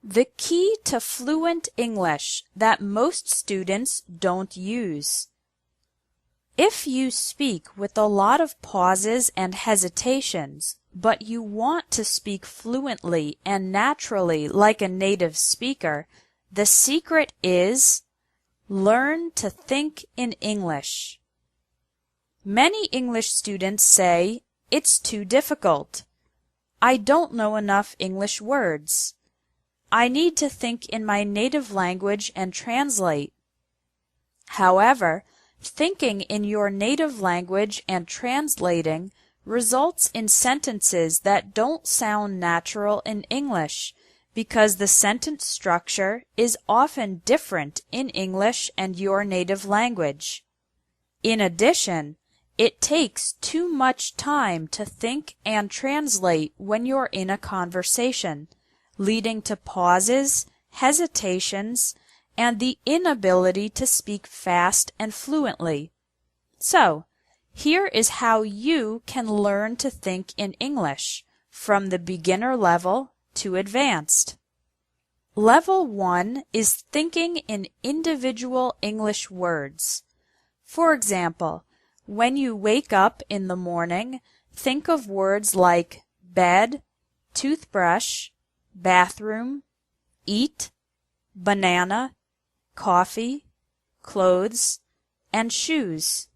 The key to fluent English that most students don't use. If you speak with a lot of pauses and hesitations, but you want to speak fluently and naturally like a native speaker, the secret is learn to think in English. Many English students say, "It's too difficult. I don't know enough English words. I need to think in my native language and translate." However, thinking in your native language and translating results in sentences that don't sound natural in English because the sentence structure is often different in English and your native language. In addition, it takes too much time to think and translate when you're in a conversation, leading to pauses, hesitations, and the inability to speak fast and fluently. So, here is how you can learn to think in English from the beginner level to advanced. Level 1 is thinking in individual English words. For example, when you wake up in the morning, think of words like bed, toothbrush, bathroom, eat, banana, coffee, clothes, and shoes.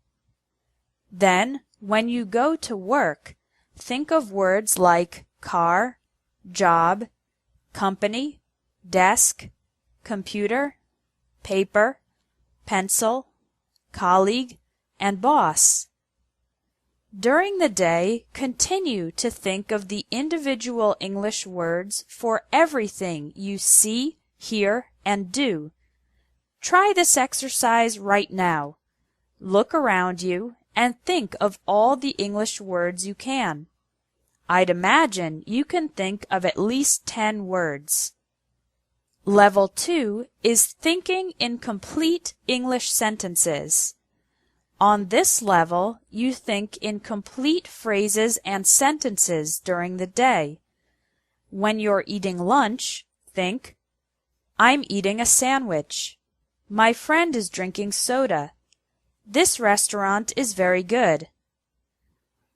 Then, when you go to work, think of words like car, job, company, desk, computer, paper, pencil, colleague, and boss. During the day, continue to think of the individual English words for everything you see, hear, and do. Try this exercise right now. Look around you and think of all the English words you can. I'd imagine you can think of at least 10 words. Level 2 is thinking in complete English sentences. On this level, you think in complete phrases and sentences during the day. When you're eating lunch, think, "I'm eating a sandwich. My friend is drinking soda. This restaurant is very good."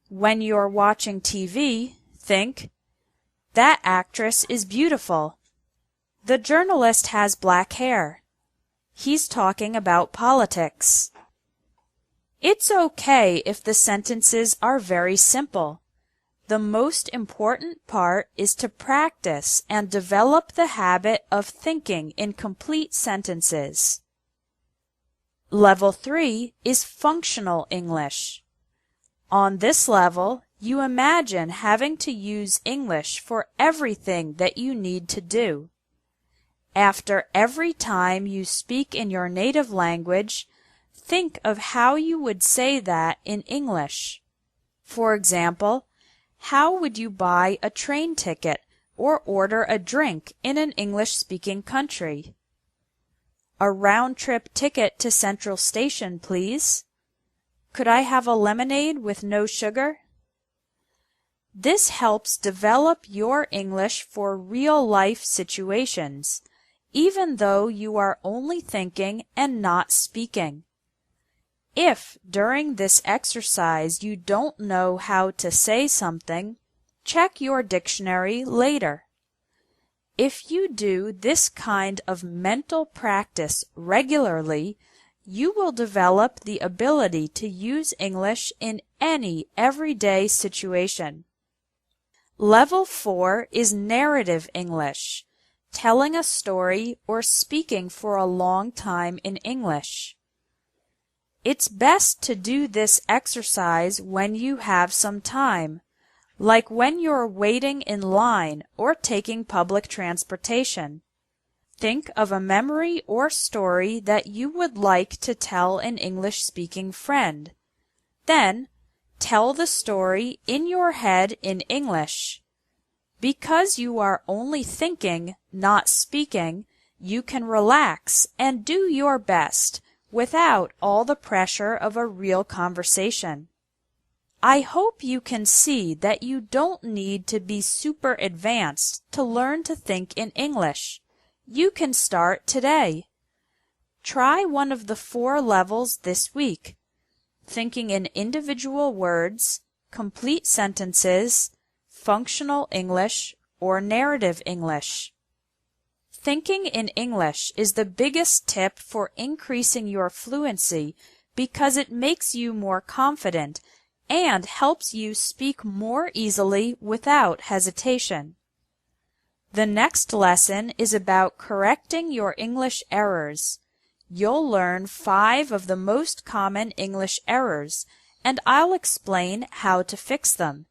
When you're watching TV, think, "That actress is beautiful. The journalist has black hair. He's talking about politics." It's okay if the sentences are very simple. The most important part is to practice and develop the habit of thinking in complete sentences. Level 3 is functional English. On this level, you imagine having to use English for everything that you need to do. After every time you speak in your native language, think of how you would say that in English. For example, how would you buy a train ticket or order a drink in an English-speaking country? "A round-trip ticket to Central Station, please. Could I have a lemonade with no sugar?" This helps develop your English for real-life situations, even though you are only thinking and not speaking. If during this exercise you don't know how to say something, check your dictionary later. If you do this kind of mental practice regularly, you will develop the ability to use English in any everyday situation. Level 4 is narrative English, telling a story or speaking for a long time in English. It's best to do this exercise when you have some time, like when you're waiting in line or taking public transportation. Think of a memory or story that you would like to tell an English-speaking friend. Then, tell the story in your head in English. Because you are only thinking, not speaking, you can relax and do your best without all the pressure of a real conversation. I hope you can see that you don't need to be super advanced to learn to think in English. You can start today. Try one of the 4 levels this week: thinking in individual words, complete sentences, functional English, or narrative English. Thinking in English is the biggest tip for increasing your fluency because it makes you more confident and helps you speak more easily without hesitation. The next lesson is about correcting your English errors. You'll learn 5 of the most common English errors, and I'll explain how to fix them.